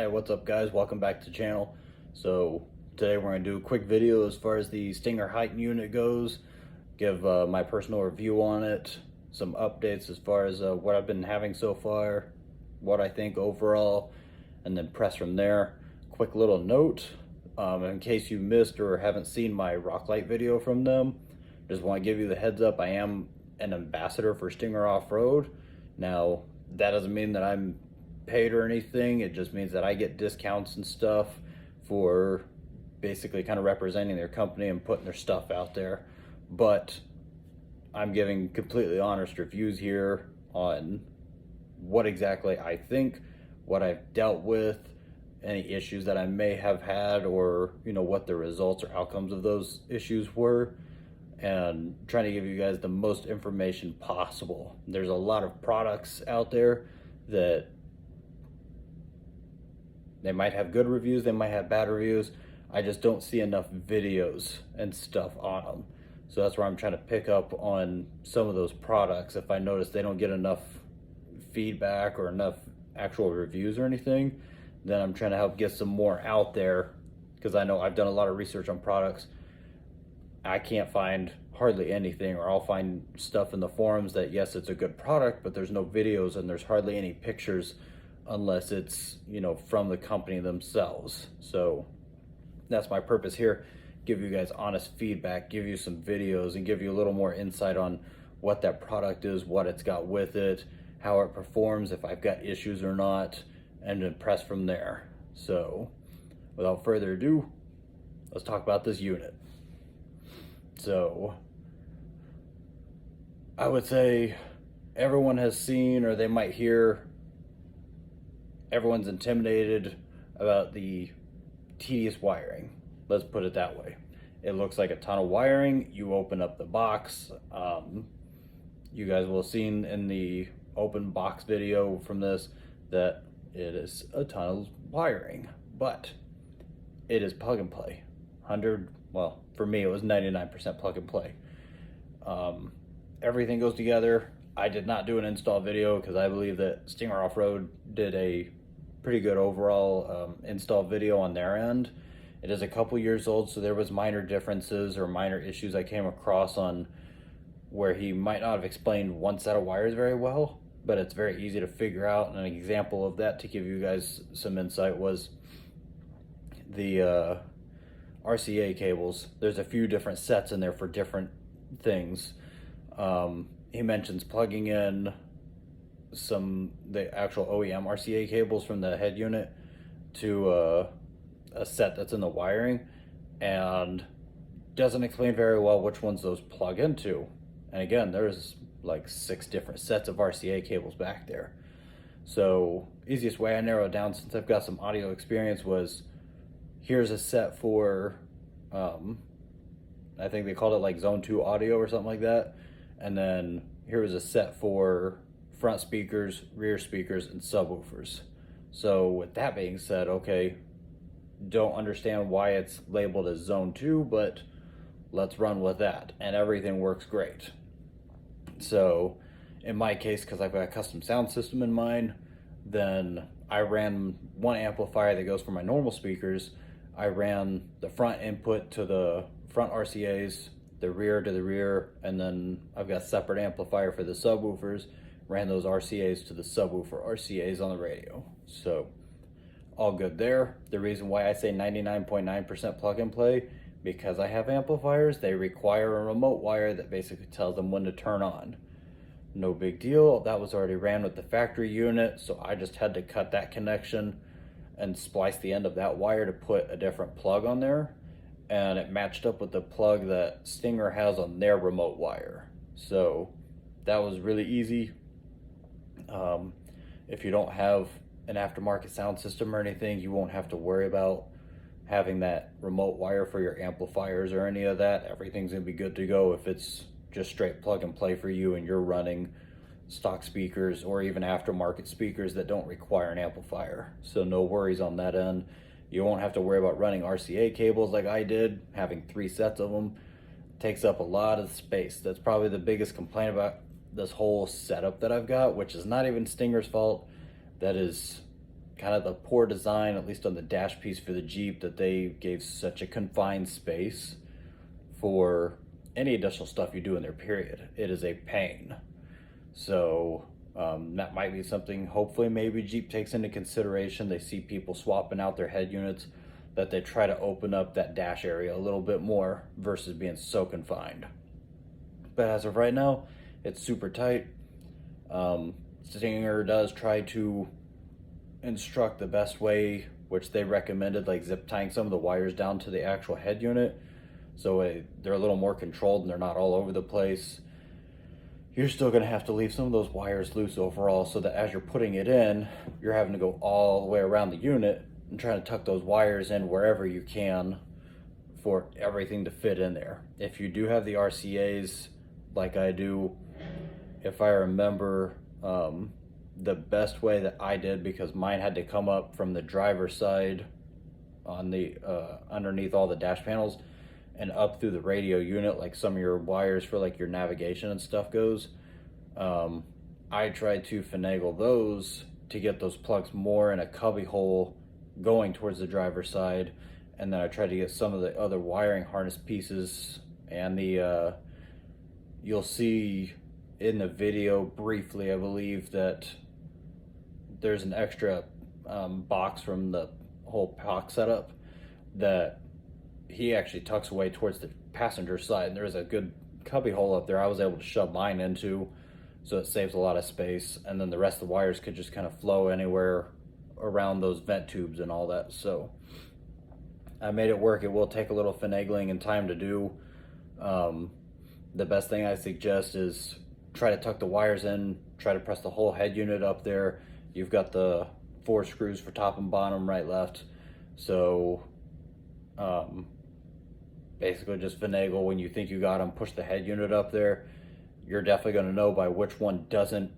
Hey, what's up guys? Welcome back to the channel. So today we're going to do a quick video as far as the Stinger Heigh10 unit goes, give my personal review on it, some updates as far as what I've been having so far, what I think overall, and then press from there. Quick little note, in case you missed or haven't seen my rock light video from them, just want to give you the heads up, I am an ambassador for Stinger Off-Road. Now that doesn't mean that I'm paid or anything. It just means that I get discounts and stuff for basically kind of representing their company and putting their stuff out there. But I'm giving completely honest reviews here on what exactly I think, what I've dealt with, any issues that I may have had, or what the results or outcomes of those issues were, and trying to give you guys the most information possible. There's a lot of products out there that they might have good reviews, they might have bad reviews. I just don't see enough videos and stuff on them. So that's where I'm trying to pick up on some of those products. If I notice they don't get enough feedback or enough actual reviews or anything, then I'm trying to help get some more out there, because I know I've done a lot of research on products. I can't find hardly anything, or I'll find stuff in the forums that yes, it's a good product, but there's no videos and there's hardly any pictures unless it's from the company themselves. So that's my purpose here, give you guys honest feedback, give you some videos, and give you a little more insight on what that product is, what it's got with it, how it performs, if I've got issues or not, and then press from there. So without further ado, let's talk about this unit. So I would say everyone has seen, or they might hear, everyone's intimidated about the tedious wiring. Let's put it that way. It looks like a ton of wiring. You open up the box. You guys will have seen in the open box video from this that it is a ton of wiring, but it is plug and play. Well, for me it was 99% plug and play. Everything goes together. I did not do an install video because I believe that Stinger Off-Road did a pretty good overall install video on their end. It is a couple years old, so there was minor differences or minor issues I came across on where he might not have explained one set of wires very well, but it's very easy to figure out. And an example of that, to give you guys some insight, was the RCA cables. There's a few different sets in there for different things. He mentions plugging in the actual OEM RCA cables from the head unit to a set that's in the wiring, and doesn't explain very well which ones those plug into. And again, there's like 6 different sets of RCA cables back there. So easiest way I narrow it down, since I've got some audio experience, was here's a set for I think they called it like zone 2 audio or something like that, and then here was a set for front speakers, rear speakers, and subwoofers. So with that being said, okay, don't understand why it's labeled as zone 2, but let's run with that, and everything works great. So in my case, because I've got a custom sound system in mind, then I ran one amplifier that goes for my normal speakers. I ran the front input to the front RCAs, the rear to the rear, and then I've got a separate amplifier for the subwoofers. Ran those RCAs to the subwoofer RCAs on the radio. So all good there. The reason why I say 99.9% plug and play, because I have amplifiers, they require a remote wire that basically tells them when to turn on. No big deal, that was already ran with the factory unit, so I just had to cut that connection and splice the end of that wire to put a different plug on there, and it matched up with the plug that Stinger has on their remote wire. So that was really easy. If you don't have an aftermarket sound system or anything, you won't have to worry about having that remote wire for your amplifiers or any of that. Everything's gonna be good to go if it's just straight plug and play for you and you're running stock speakers or even aftermarket speakers that don't require an amplifier. So no worries on that end. You won't have to worry about running RCA cables like I did. Having 3 sets of them takes up a lot of space. That's probably the biggest complaint about this whole setup that I've got, which is not even Stinger's fault. That is kind of the poor design, at least on the dash piece for the Jeep, that they gave such a confined space for any additional stuff you do in there, period. It is a pain. So that might be something hopefully maybe Jeep takes into consideration. They see people swapping out their head units, that they try to open up that dash area a little bit more versus being so confined. But as of right now, it's super tight. Stinger does try to instruct the best way, which they recommended, like zip tying some of the wires down to the actual head unit, so they're a little more controlled and they're not all over the place. You're still going to have to leave some of those wires loose overall, so that as you're putting it in, you're having to go all the way around the unit and trying to tuck those wires in wherever you can for everything to fit in there. If you do have the RCAs like I do, if I remember, the best way that I did, because mine had to come up from the driver's side on the underneath all the dash panels and up through the radio unit, like some of your wires for like your navigation and stuff goes. I tried to finagle those to get those plugs more in a cubby hole going towards the driver's side, and then I tried to get some of the other wiring harness pieces and the you'll see in the video briefly, I believe, that there's an extra box from the whole box setup that he actually tucks away towards the passenger side, and there's a good cubby hole up there I was able to shove mine into, so it saves a lot of space, and then the rest of the wires could just kind of flow anywhere around those vent tubes and all that. So I made it work. It will take a little finagling and time to do. The best thing I suggest is try to tuck the wires in, try to press the whole head unit up there. You've got the 4 screws for top and bottom, right, left. So basically just finagle when you think you got them, push the head unit up there. You're definitely going to know by which one doesn't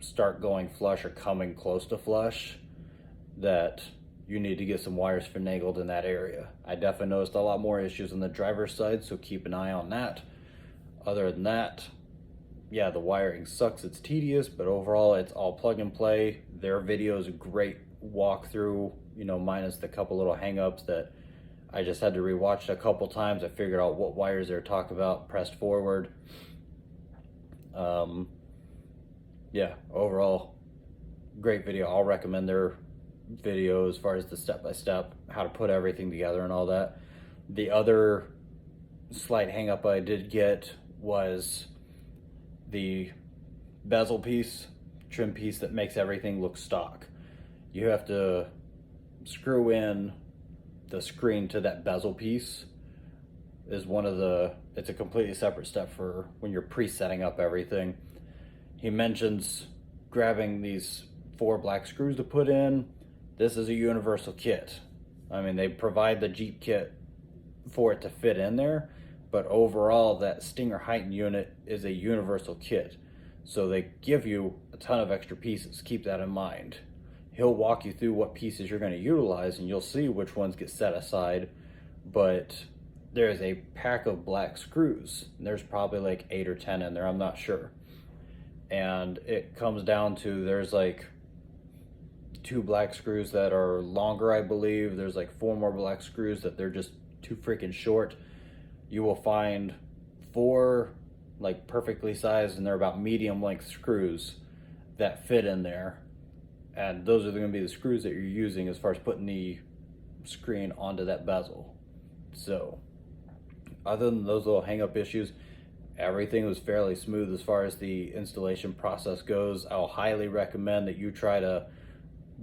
start going flush or coming close to flush that you need to get some wires finagled in that area. I definitely noticed a lot more issues on the driver's side, so keep an eye on that. Other than that, yeah, the wiring sucks, it's tedious, but overall it's all plug and play. Their video is a great walkthrough, you know, minus the couple little hang-ups that I just had to rewatch a couple times. I figured out what wires they're talking about, pressed forward. Yeah, overall, great video. I'll recommend their video as far as the step-by-step, how to put everything together and all that. The other slight hang-up I did get was the bezel piece, trim piece that makes everything look stock. You have to screw in the screen to that bezel piece. Is one of the, it's a completely separate step for when you're pre-setting up everything. He mentions grabbing these 4 black screws to put in. This is a universal kit. I mean, they provide the Jeep kit for it to fit in there, but overall that Stinger Heigh10 unit is a universal kit. So they give you a ton of extra pieces. Keep that in mind. He'll walk you through what pieces you're going to utilize, and you'll see which ones get set aside. But there's a pack of black screws. There's probably like 8 or 10 in there, I'm not sure. And it comes down to, there's like 2 black screws that are longer, I believe. There's like 4 more black screws that they're just too freaking short. You will find 4 like perfectly sized, and they're about medium length screws that fit in there. And those are going to be the screws that you're using as far as putting the screen onto that bezel. So other than those little hang up issues, everything was fairly smooth as far as the installation process goes. I'll highly recommend that you try to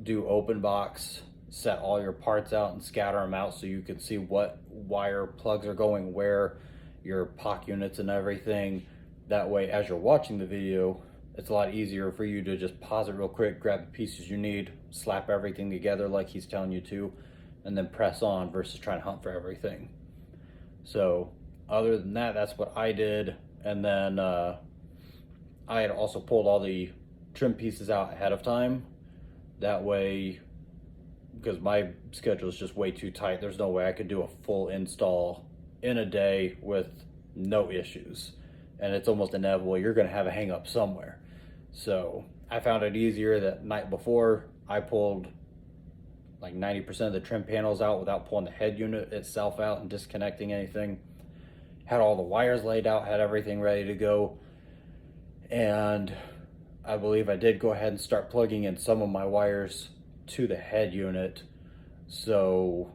do open box, set all your parts out and scatter them out so you can see what wire plugs are going where, your POC units and everything. That way, as you're watching the video, it's a lot easier for you to just pause it real quick, grab the pieces you need, slap everything together like he's telling you to, and then press on versus trying to hunt for everything. So other than that, that's what I did. And then I had also pulled all the trim pieces out ahead of time. That way, because my schedule is just way too tight, there's no way I could do a full install in a day with no issues. And it's almost inevitable you're going to have a hang up somewhere. So I found it easier that night before I pulled like 90% of the trim panels out without pulling the head unit itself out and disconnecting anything. Had all the wires laid out, had everything ready to go. And I believe I did go ahead and start plugging in some of my wires to the head unit. So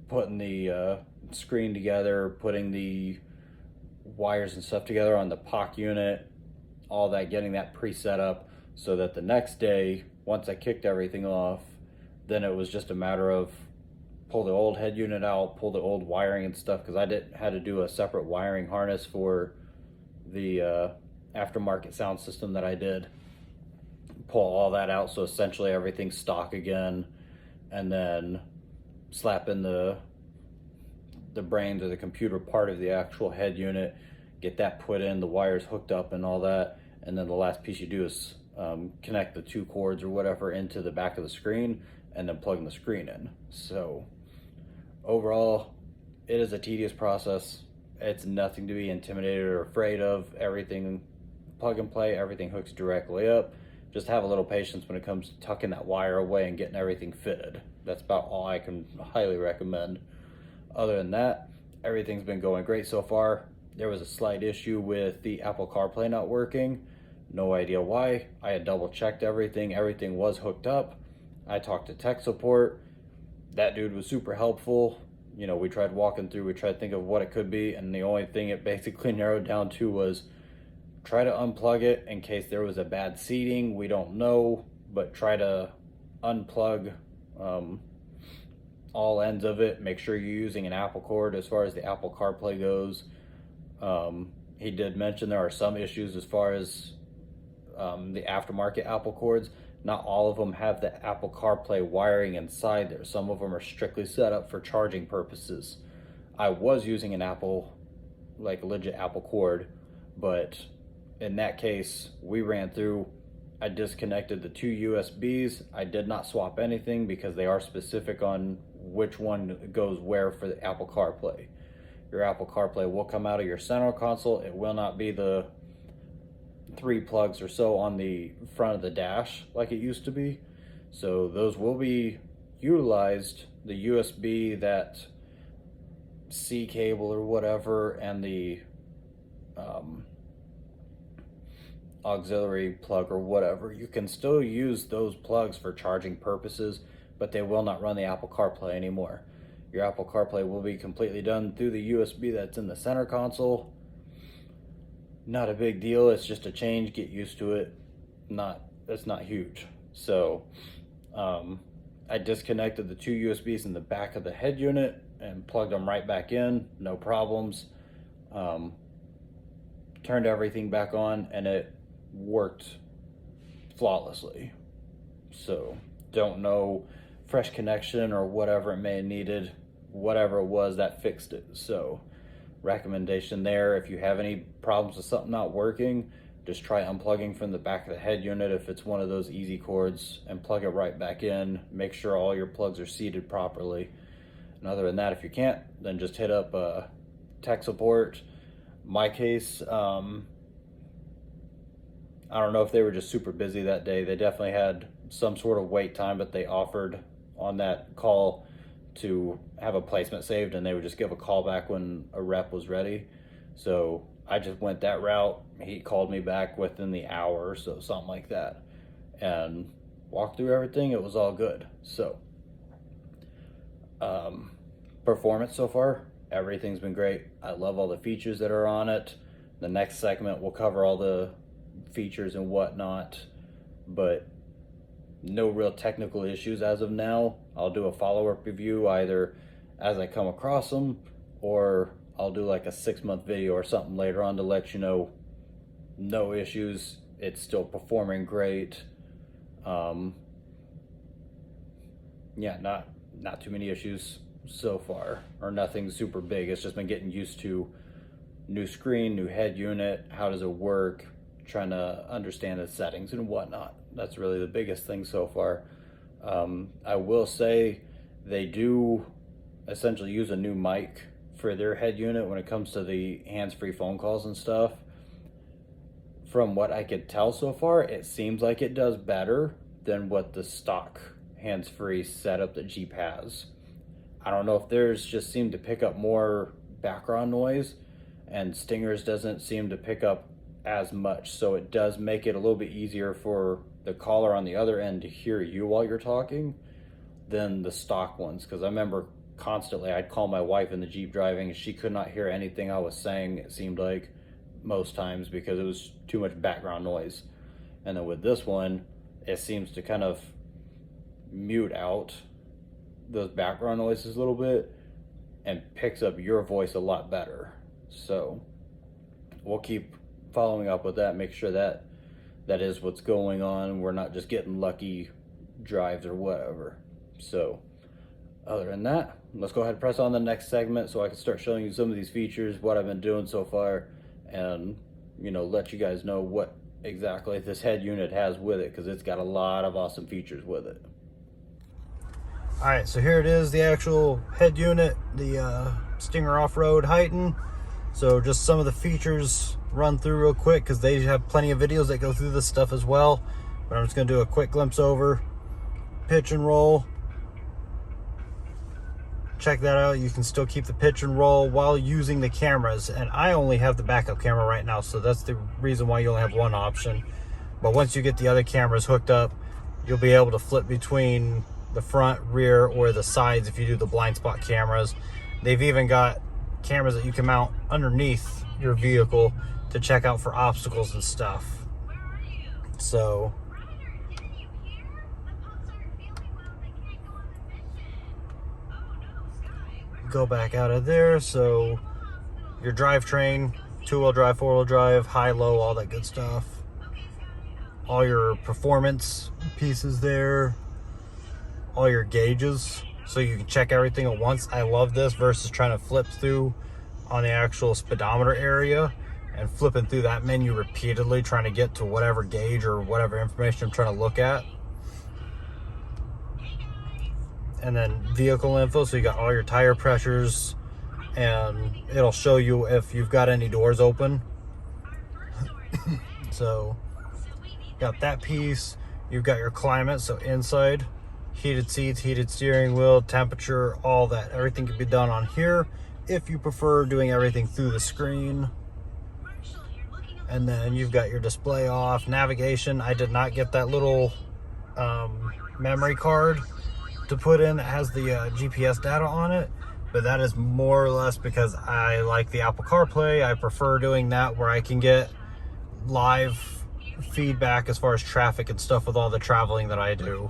putting the screen together, putting the wires and stuff together on the POC unit, all that, getting that pre-set up so that the next day, once I kicked everything off, then it was just a matter of pull the old head unit out, pull the old wiring and stuff, because had to do a separate wiring harness for the aftermarket sound system that I did. Pull all that out, so essentially everything's stock again, and then slap in the brains or the computer part of the actual head unit, get that put in, the wires hooked up and all that, and then the last piece you do is connect the 2 cords or whatever into the back of the screen and then plug the screen in. So overall, it is a tedious process. It's nothing to be intimidated or afraid of. Everything plug and play, everything hooks directly up. Just have a little patience when it comes to tucking that wire away and getting everything fitted. That's about all I can highly recommend. Other than that, everything's been going great so far. There was a slight issue with the Apple CarPlay not working. No idea why. I had double checked everything. Everything was hooked up. I talked to tech support. That dude was super helpful. You know, we tried walking through, we tried to think of what it could be, and the only thing it basically narrowed down to was try to unplug it in case there was a bad seating. We don't know, but try to unplug all ends of it. Make sure you're using an Apple cord as far as the Apple CarPlay goes. He did mention there are some issues as far as the aftermarket Apple cords. Not all of them have the Apple CarPlay wiring inside there. Some of them are strictly set up for charging purposes. I was using an Apple, like legit Apple cord, but in that case, we ran through, I disconnected the 2 USBs. I did not swap anything because they are specific on which one goes where for the Apple CarPlay. Your Apple CarPlay will come out of your center console. It will not be the 3 plugs or so on the front of the dash like it used to be. So those will be utilized. The USB, that C cable or whatever, and the auxiliary plug or whatever, you can still use those plugs for charging purposes, but they will not run the Apple CarPlay anymore. Your Apple CarPlay will be completely done through the USB that's in the center console. Not a big deal. It's just a change. Get used to it. It's not huge. So I disconnected the 2 USBs in the back of the head unit and plugged them right back in. No problems. Turned everything back on and it worked flawlessly. So don't know, fresh connection or whatever it may have needed. Whatever it was, that fixed it. So recommendation there, if you have any problems with something not working, just try unplugging from the back of the head unit if it's one of those easy cords and plug it right back in. Make sure all your plugs are seated properly. And other than that, if you can't, then just hit up tech support. My case, I don't know if they were just super busy that day. They definitely had some sort of wait time, but they offered on that call to have a placement saved and they would just give a call back when a rep was ready. So I just went that route. He called me back within the hour or so, something like that, and walked through everything. It was all good. So performance so far, everything's been great. I love all the features that are on it. The next segment will cover all the features and whatnot, but no real technical issues as of now. I'll do a follow-up review either as I come across them, or I'll do like a 6-month video or something later on to let you know no issues, it's still performing great. Yeah, not too many issues so far, or nothing super big. It's just been getting used to new screen, new head unit, how does it work, trying to understand the settings and whatnot. That's really the biggest thing so far. I will say they do essentially use a new mic for their head unit when it comes to the hands-free phone calls and stuff. From what I could tell so far, it seems like it does better than what the stock hands-free setup that Jeep has. I don't know if theirs just seem to pick up more background noise, and Stinger's doesn't seem to pick up as much, so it does make it a little bit easier for the caller on the other end to hear you while you're talking than the stock ones. Because I remember constantly I'd call my wife in the Jeep driving and she could not hear anything I was saying, it seemed like, most times, because it was too much background noise. And then with this one, it seems to kind of mute out those background noises a little bit and picks up your voice a lot better. So we'll keep following up with that, make sure that that is what's going on. We're not just getting lucky drives or whatever. So other than that, let's go ahead and press on the next segment so I can start showing you some of these features, what I've been doing so far, and let you guys know what exactly this head unit has with it, because it's got a lot of awesome features with it. Alright, so here it is, the actual head unit, the Stinger Off-Road Heigh10. So just some of the features run through real quick, because they have plenty of videos that go through this stuff as well. But I'm just going to do a quick glimpse over. Pitch and roll. Check that out. You can still keep the pitch and roll while using the cameras. And I only have the backup camera right now, so that's the reason why you only have one option. But once you get the other cameras hooked up, you'll be able to flip between the front, rear, or the sides if you do the blind spot cameras. They've even got cameras that you can mount underneath your vehicle to check out for obstacles and stuff. So go back out of there. So your drivetrain, 2-wheel drive, 4-wheel drive, high, low, all that good stuff. All your performance pieces there. All your gauges, so you can check everything at once. I love this versus trying to flip through on the actual speedometer area and flipping through that menu repeatedly trying to get to whatever gauge or whatever information I'm trying to look at. And then vehicle info, so you got all your tire pressures, and it'll show you if you've got any doors open. So got that piece. You've got your climate, so inside, heated seats, heated steering wheel, temperature, all that. Everything can be done on here if you prefer doing everything through the screen. And then you've got your display off, navigation. I did not get that little memory card to put in that has the GPS data on it, but that is more or less because I like the Apple CarPlay. I prefer doing that where I can get live feedback as far as traffic and stuff with all the traveling that I do.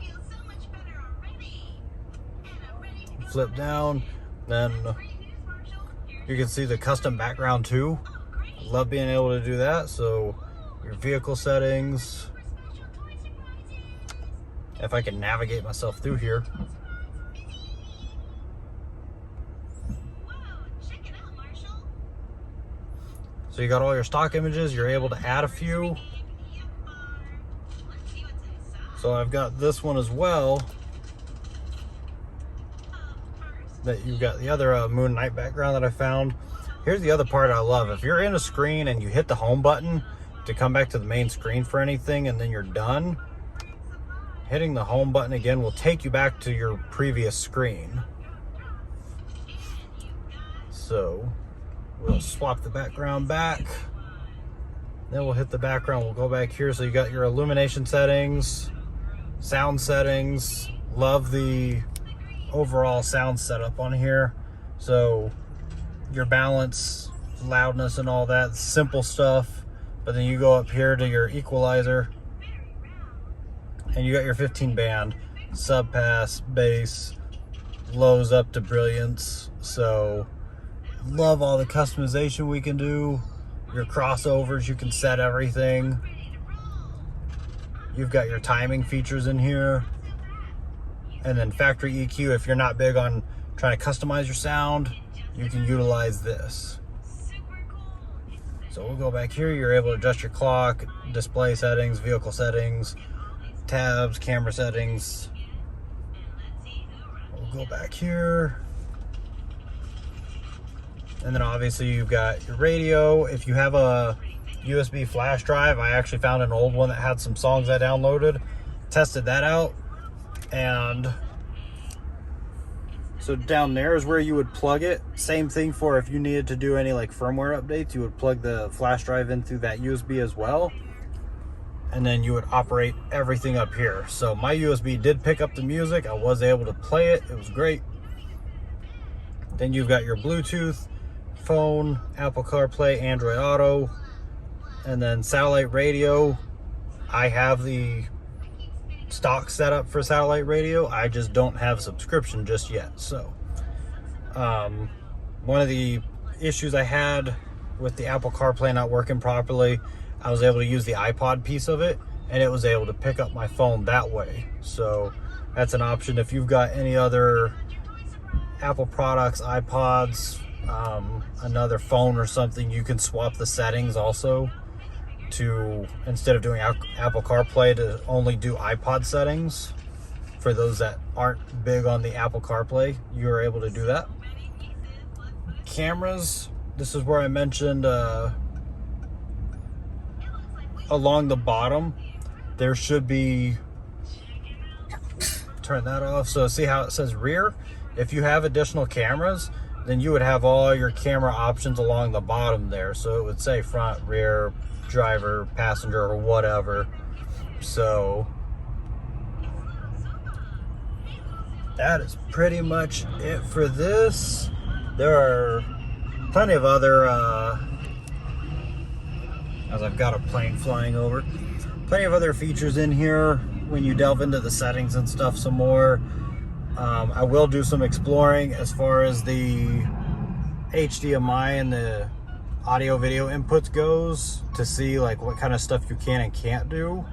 Flip down, then you can see the custom background too. Love being able to do that. So your vehicle settings, if I can navigate myself through here. So you got all your stock images, you're able to add a few. So I've got this one as well, that you've got the other moon night background that I found. Here's the other part I love. If you're in a screen and you hit the home button to come back to the main screen for anything and then you're done, hitting the home button again will take you back to your previous screen. So we'll swap the background back. Then we'll hit the background. We'll go back here. So you got your illumination settings, sound settings. Love the overall sound setup on here. So your balance, loudness, and all that simple stuff. But then you go up here to your equalizer, and you got your 15 band, sub pass, bass, lows up to brilliance. So love all the customization we can do. Your crossovers, you can set everything. You've got your timing features in here. And then factory EQ, if you're not big on trying to customize your sound, you can utilize this. So we'll go back here. You're able to adjust your clock, display settings, vehicle settings, tabs, camera settings. We'll go back here. And then obviously you've got your radio. If you have a USB flash drive, I actually found an old one that had some songs I downloaded, tested that out. And so down there is where you would plug it. Same thing for if you needed to do any like firmware updates, you would plug the flash drive in through that USB as well. And then you would operate everything up here. So my USB did pick up the music. I was able to play it. It was great. Then you've got your Bluetooth, phone, Apple CarPlay, Android Auto, and then satellite radio. I have the stock setup for satellite radio. I just don't have a subscription just yet. So one of the issues I had with the Apple CarPlay not working properly, I was able to use the iPod piece of it, and it was able to pick up my phone that way. So that's an option. If you've got any other Apple products, iPods, another phone or something, you can swap the settings also to, instead of doing Apple CarPlay, to only do iPod settings. For those that aren't big on the Apple CarPlay, you're able to do that. Cameras, this is where I mentioned along the bottom there should be, turn that off, so see how it says rear? If you have additional cameras, then you would have all your camera options along the bottom there. So it would say front, rear, driver, passenger, or whatever. So that is pretty much it for this. There are plenty of other as I've got a plane flying over, plenty of other features in here when you delve into the settings and stuff some more. I will do some exploring as far as the HDMI and the audio video inputs goes, to see like what kind of stuff you can and can't do,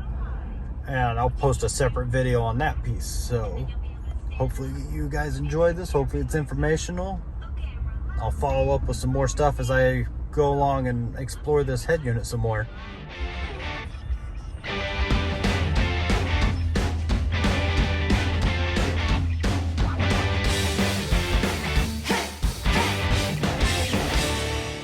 and I'll post a separate video on that piece. So hopefully you guys enjoyed this. Hopefully it's informational. I'll follow up with some more stuff as I go along and explore this head unit some more.